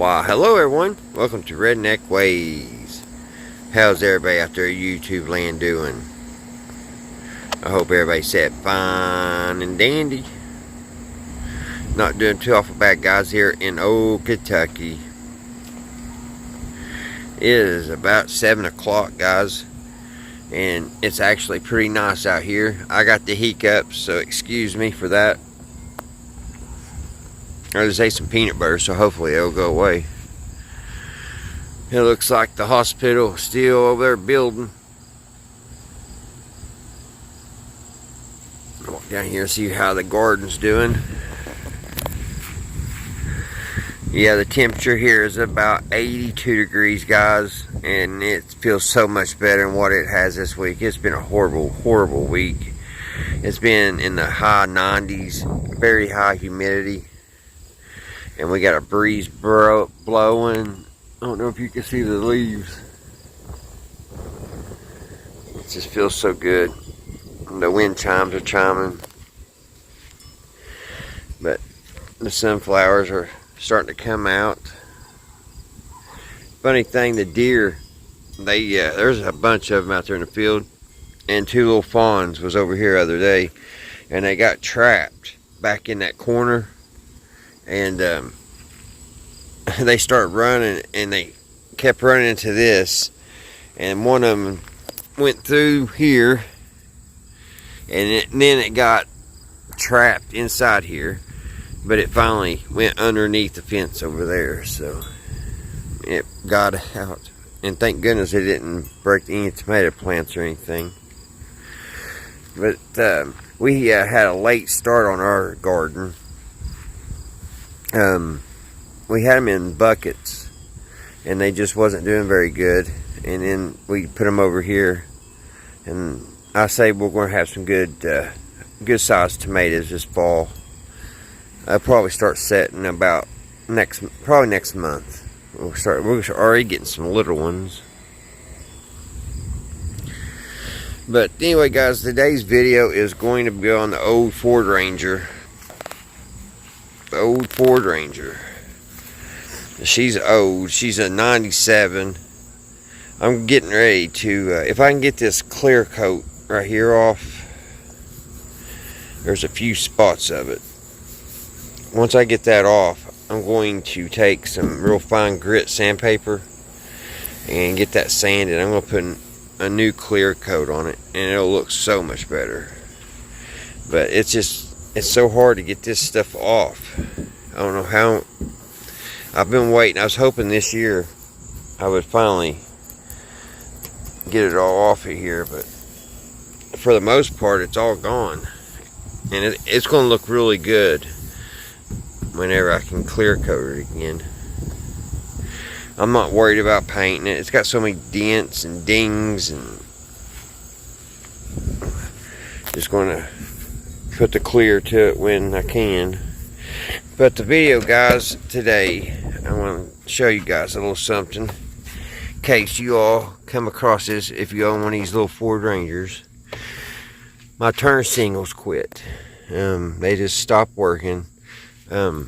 Why, hello everyone. Welcome to Redneck Ways. How's everybody out there YouTube land doing? I hope everybody's set fine and dandy. Not doing too awful bad, guys, here in old Kentucky. It is about 7 o'clock, guys, and it's actually pretty nice out here. I got the hiccups, so excuse me for that. I just ate some peanut butter, so hopefully it'll go away. It looks like the hospital is still over there building. Walk down here and see how the garden's doing. Yeah, the temperature here is about 82 degrees, guys, and it feels so much better than what it has this week. It's been a horrible, horrible week. It's been in the high 90s, very high humidity. And we got a breeze blowing. I don't know if you can see the leaves. It just feels so good. And the wind chimes are chiming. But the sunflowers are starting to come out. Funny thing, the deer, there's a bunch of them out there in the field. And two little fawns was over here the other day. And they got trapped back in that corner. And they started running, and they kept running into this, and one of them went through here, and then it got trapped inside here, but it finally went underneath the fence over there, so it got out. And thank goodness it didn't break any tomato plants or anything. But we had a late start on our garden. We had them in buckets, and they just wasn't doing very good. And then we put them over here, and I say we're going to have some good sized tomatoes this fall. I'll probably start setting about probably next month. We're already getting some little ones. But anyway, guys, today's video is going to be on the old Ford Ranger. The old Ford Ranger. She's old. She's a 97. I'm getting ready to, if I can get this clear coat right here off, there's a few spots of it. Once I get that off, I'm going to take some real fine grit sandpaper and get that sanded. I'm going to put a new clear coat on it, and it'll look so much better. But it's so hard to get this stuff off. I don't know how. I've been waiting. I was hoping this year I would finally get it all off of here, but for the most part it's all gone. And it's going to look really good whenever I can clear coat it again. I'm not worried about painting it. It's got so many dents and dings, and just going to put the clear to it when I can. But the video, guys, today I want to show you guys a little something in case you all come across this. If you own one of these little Ford Rangers, my turn signals quit. They just stopped working. I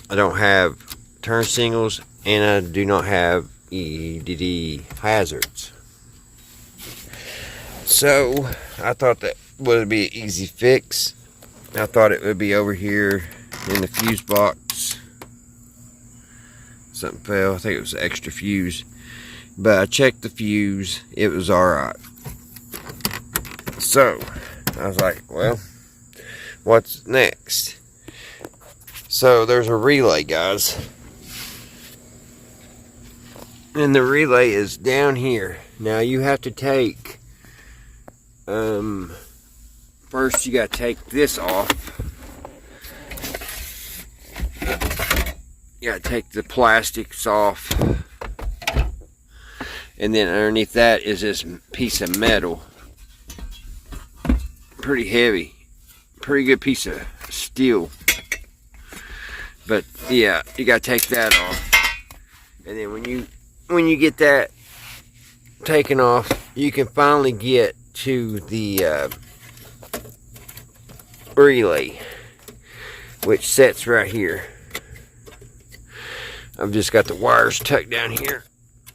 don't have turn signals, and I do not have EDD hazards. So I thought that would be an easy fix. I thought it would be over here in the fuse box. Something fell. I think it was an extra fuse, but I checked the fuse. It was alright. So I was like, well, what's next? So there's a relay, guys, and the relay is down here. Now you have to take first you got to take this off. You got to take the plastics off, and then underneath that is this piece of metal. Pretty heavy, pretty good piece of steel. But yeah, you got to take that off, and then when you get that taken off, you can finally get to the relay, which sets right here. I've just got the wires tucked down here,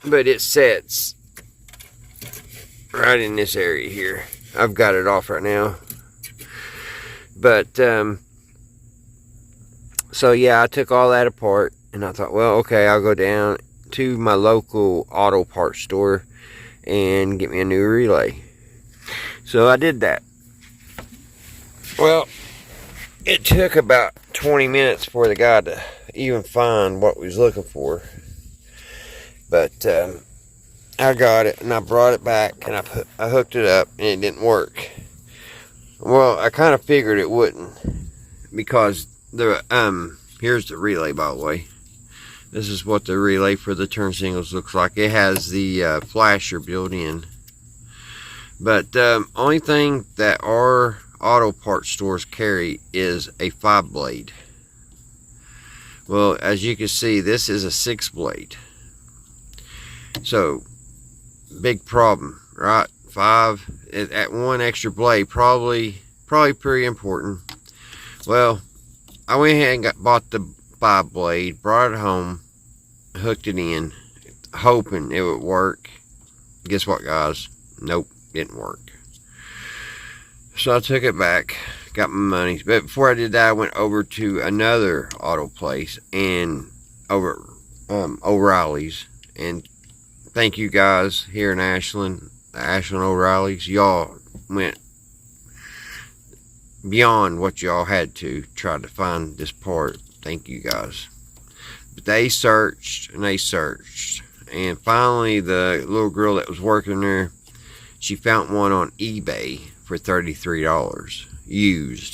but it sets right in this area here. I've got it off right now. But, so yeah, I took all that apart, and I thought, well, okay, I'll go down to my local auto parts store and get me a new relay. So I did that. Well, it took about 20 minutes for the guy to even find what we was looking for. But I got it, and I brought it back, and I hooked it up, and it didn't work. Well, I kind of figured it wouldn't, because here's the relay, by the way. This is what the relay for the turn signals looks like. It has the flasher built in. But only thing that our auto parts stores carry is a 5-blade. Well, as you can see, this is a 6-blade. So, big problem, right? 5 at 1 extra blade, probably pretty important. Well, I went ahead and bought the 5-blade, brought it home, hooked it in, hoping it would work. Guess what, guys? Nope, didn't work. So I took it back, got my money. But before I did that, I went over to another auto place and over O'Reilly's. And thank you guys here in Ashland, the Ashland O'Reilly's. Y'all went beyond what y'all had to try to find this part. Thank you guys. But they searched and they searched, and finally the little girl that was working there, she found one on eBay for $33 used.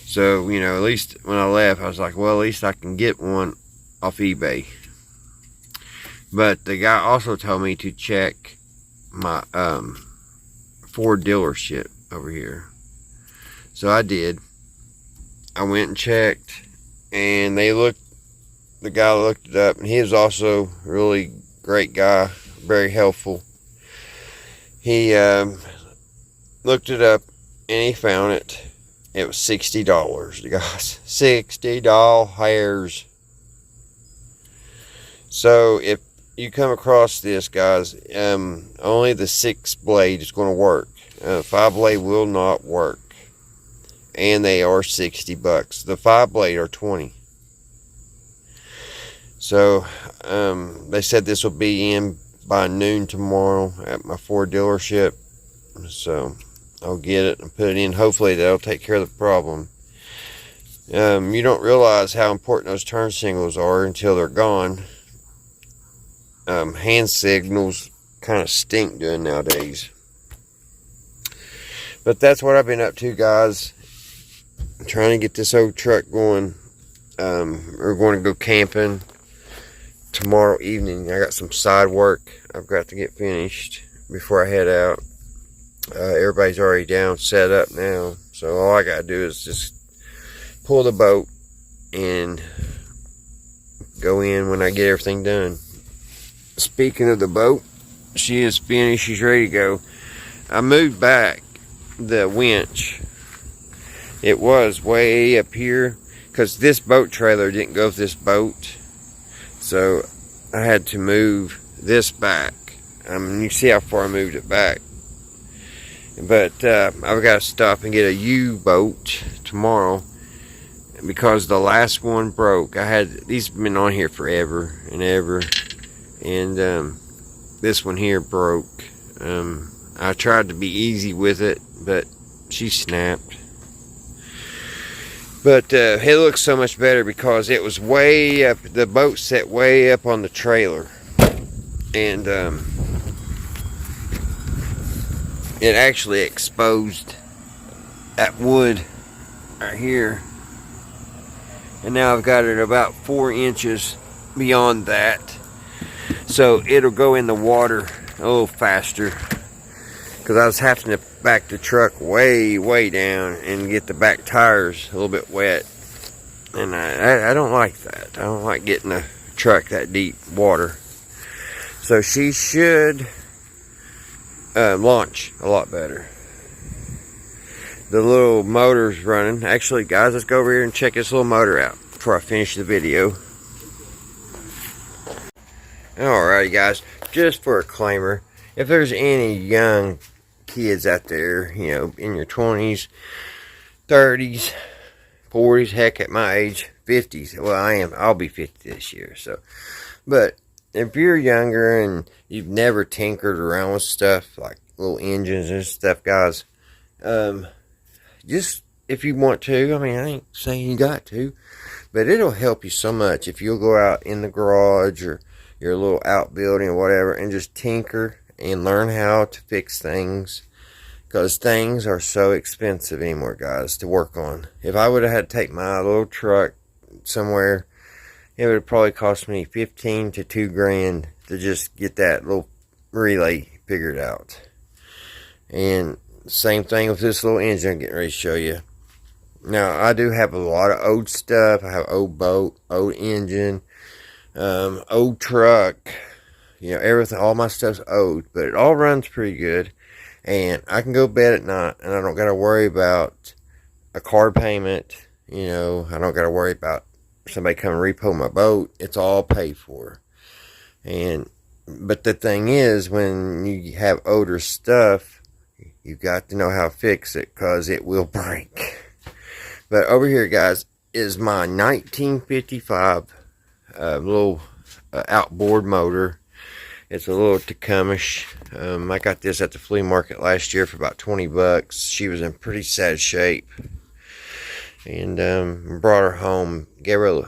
So, you know, at least when I left, I was like, well, at least I can get one off eBay. But the guy also told me to check my Ford dealership over here. So I did. I went and checked, and the guy looked it up, and he was also a really great guy, very helpful. He looked it up, and he found it. It was $60, guys. $60. So if you come across this, guys, only the 6-blade is going to work. 5-blade will not work, and they are $60. The 5-blade are $20. So they said this will be in by noon tomorrow at my Ford dealership. So I'll get it and put it in. Hopefully that'll take care of the problem. You don't realize how important those turn signals are until they're gone. Hand signals kind of stink doing nowadays. But that's what I've been up to, guys. I'm trying to get this old truck going. We're going to go camping tomorrow evening. I got some side work I've got to get finished before I head out. Everybody's already down, set up now. So all I got to do is just pull the boat and go in when I get everything done. Speaking of the boat, she is finished. She's ready to go. I moved back the winch. It was way up here because this boat trailer didn't go with this boat. So I had to move this back. You see how far I moved it back. But I've got to stop and get a U-boat tomorrow because the last one broke. These have been on here forever and ever. And this one here broke. I tried to be easy with it, but she snapped. But it looks so much better because it was way up. The boat set way up on the trailer, and it actually exposed that wood right here. And now I've got it about 4 inches beyond that, so it'll go in the water a little faster. Because I was having to back the truck way down and get the back tires a little bit wet. And I don't like that. I don't like getting the truck that deep water. So she should launch a lot better. The little motor's running. Actually, guys, let's go over here and check this little motor out before I finish the video. Alrighty guys, just for a claimer, if there's any young kids out there, you know, in your 20s, 30s, 40s, heck at my age, 50s, well I'll be 50 this year, so, but if you're younger and you've never tinkered around with stuff, like little engines and stuff, guys, just, if you want to, I mean, I ain't saying you got to, but it'll help you so much if you'll go out in the garage or your little outbuilding or whatever and just tinker and learn how to fix things, because things are so expensive anymore, guys, to work on. If I would have had to take my little truck somewhere, it would have probably cost me 15 to 2 grand to just get that little relay figured out. And same thing with this little engine I'm getting ready to show you. Now, I do have a lot of old stuff. I have old boat, old engine, old truck. You know, everything, all my stuff's old, but it all runs pretty good. And I can go to bed at night, and I don't got to worry about a car payment. You know, I don't got to worry about somebody coming repo my boat. It's all paid for. But the thing is, when you have older stuff, you got to know how to fix it, because it will break. But over here, guys, is my 1955 little outboard motor. It's a little Tacumish. I got this at the flea market last year for about 20 bucks. She was in pretty sad shape. And brought her home, gave her a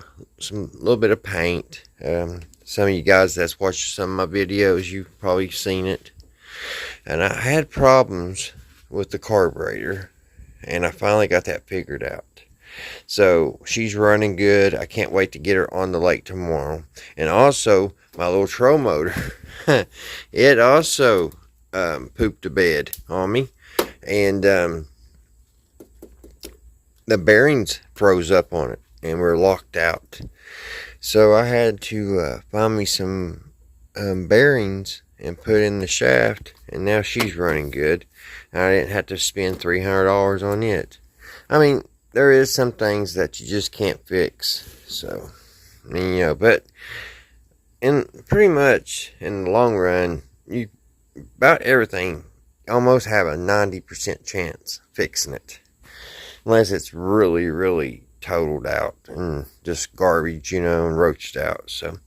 little bit of paint. Some of you guys that's watched some of my videos, you've probably seen it. And I had problems with the carburetor, and I finally got that figured out. So she's running good. I can't wait to get her on the lake tomorrow. And also, my little troll motor, it also pooped the bed on me. And the bearings froze up on it, and we're locked out. So I had to find me some bearings and put in the shaft, and now she's running good. I didn't have to spend $300 on it. I mean, there is some things that you just can't fix. So, I mean, you know, but pretty much in the long run, you about everything almost have a 90% chance fixing it, unless it's really, really totaled out and just garbage, you know, and roached out. So,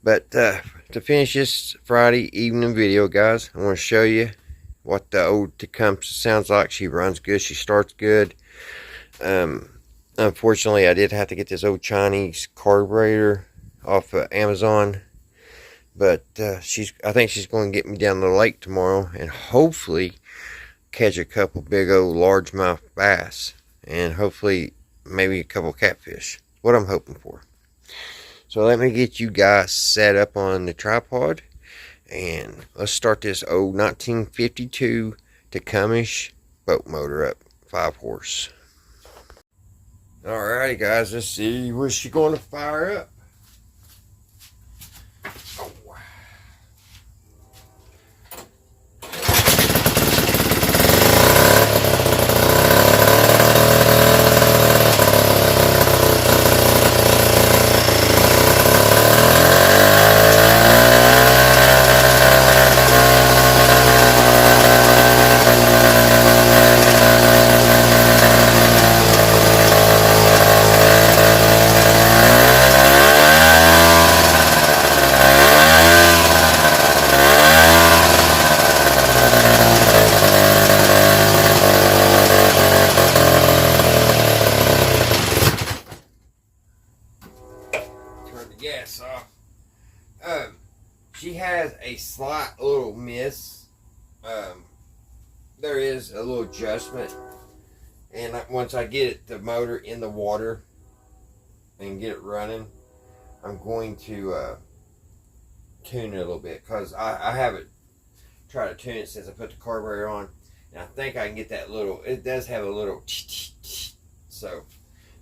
but to finish this Friday evening video, guys, I want to show you what the old Tecumseh sounds like. She runs good. She starts good. Unfortunately, I did have to get this old Chinese carburetor off of Amazon. But I think she's going to get me down the lake tomorrow and hopefully catch a couple big old largemouth bass. And hopefully maybe a couple catfish. What I'm hoping for. So let me get you guys set up on the tripod. And let's start this old 1952 Tacumish boat motor up. 5-horse. Alrighty guys, let's see what's she going to fire up. Oh. Turn the gas off. She has a slight little miss. There is a little adjustment, and once I get the motor in the water and get it running, I'm going to tune it a little bit, because I haven't tried to tune it since I put the carburetor on, and I think I can get that little, it does have a little so,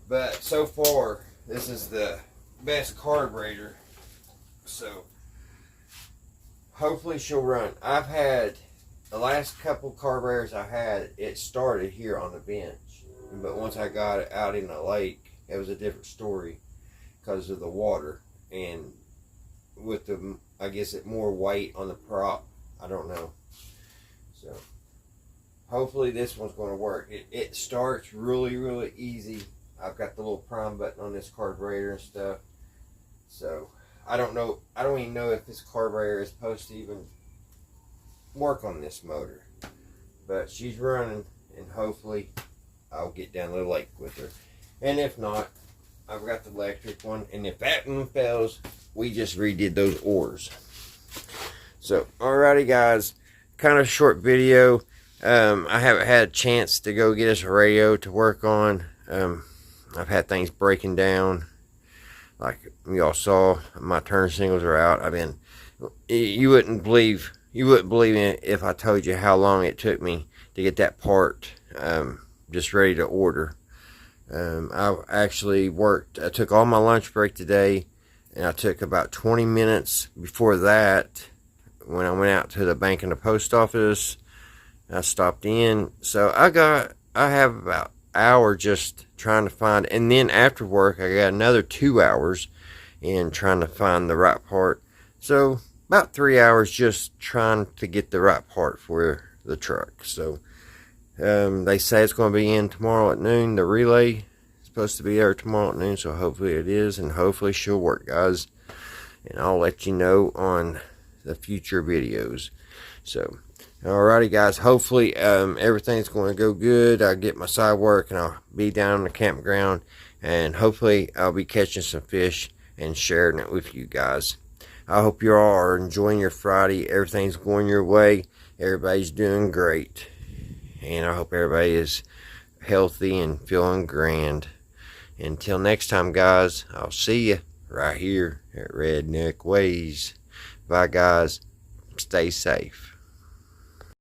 but so far this is the best carburetor, so hopefully she'll run. I've had the last couple carburetors I had, it started here on the bench, but once I got it out in the lake, it was a different story because of the water. And with the, I guess, it more weight on the prop. I don't know. So hopefully this one's going to work. It starts really easy. I've got the little prime button on this carburetor and stuff. So I don't know. I don't even know if this carburetor is supposed to even work on this motor. But she's running, and hopefully I'll get down to the lake with her. And if not, I've got the electric one. And if that one fails, we just redid those oars. So, alrighty guys. Kind of short video. I haven't had a chance to go get us a radio to work on. I've had things breaking down. Like y'all saw, my turn signals are out. You wouldn't believe it if I told you how long it took me to get that part just ready to order. I actually worked. I took all my lunch break today, and I took about 20 minutes before that when I went out to the bank and the post office. I stopped in, so I have about an hour just trying to find, and then after work I got another 2 hours in trying to find the right part. So about 3 hours just trying to get the right part for the truck. So they say it's going to be in tomorrow at noon. The relay is supposed to be there tomorrow at noon, so hopefully it is, and hopefully she'll work, guys. And I'll let you know on the future videos. So alrighty guys, hopefully everything's going to go good. I'll get my side work, and I'll be down in the campground, and hopefully I'll be catching some fish and sharing it with you guys. I hope you all are enjoying your Friday. Everything's going your way. Everybody's doing great, and I hope everybody is healthy and feeling grand. Until next time guys, I'll see you right here at Redneck Ways. Bye guys, stay safe.